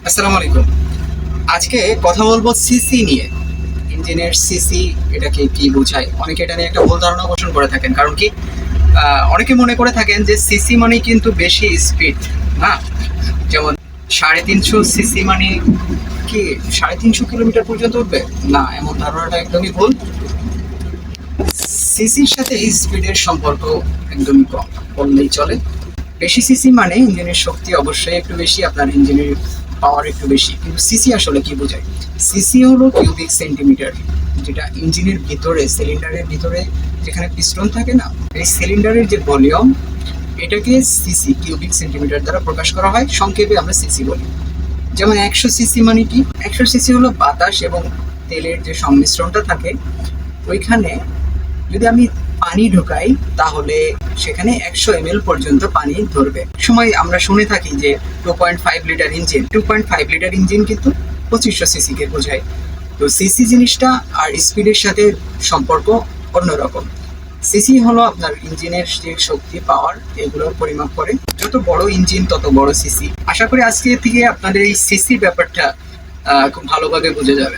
আসসালামু আলাইকুম। আজকে কথা বলবো সিসি নিয়ে। ইঞ্জিনের সিসি এটাকে কি বোঝায়? অনেকে এটা নিয়ে একটা ভুল ধারণা পোষণ করে থাকেন। কারণ কি অনেকে মনে করে থাকেন যে সিসি মানে কিন্তু বেশি স্পিড, না? যেমন 350 সিসি মানে কি 350 কিলোমিটার পর্যন্ত উঠবে? না, এমন ধারণাটা একদমই ভুল। সিসির সাথে এই স্পিডের সম্পর্ক একদমই কম বললেই চলে। বেশি সিসি মানে ইঞ্জিনের শক্তি অবশ্যই একটু বেশি, আপনার ইঞ্জিনের পাওয়ার একটু বেশি। কিন্তু সিসি আসলে কি বোঝায়? সিসি হলো কিউবিক সেন্টিমিটার, যেটা ইঞ্জিনের ভিতরে, সিলিন্ডারের ভিতরে যেখানে পিস্টন থাকে না, এই সিলিন্ডারের যে ভলিউম, এটাকে সিসি কিউবিক সেন্টিমিটার দ্বারা প্রকাশ করা হয়। সংক্ষেপে আমরা সিসি বলি। যেমন 100 সিসি মানে কি? 100 সিসি হলো বাতাস এবং তেলের যে সংমিশ্রণটা থাকে, ওইখানে যদি আমি পানি ঢোকাই তাহলে সেখানে 100 ml পর্যন্ত পানি ধরবে। সময় আমরা শুনে থাকি যে 2.5 লিটার ইঞ্জিন, 2.5 লিটার ইঞ্জিন কিন্তু 2500 সিসি কে বোঝায়। তো সিসি জিনিসটা আর স্পিডের সাথে সম্পর্ক অন্যরকম। সিসি হলো আপনার ইঞ্জিনের যে শক্তি, পাওয়ার, এগুলোর পরিমাপ করে। যত বড় ইঞ্জিন তত বড় সিসি। আশা করি আজকে থেকে আপনাদের এই সিসি ব্যাপারটা খুব ভালোভাবে বুঝে যাবে।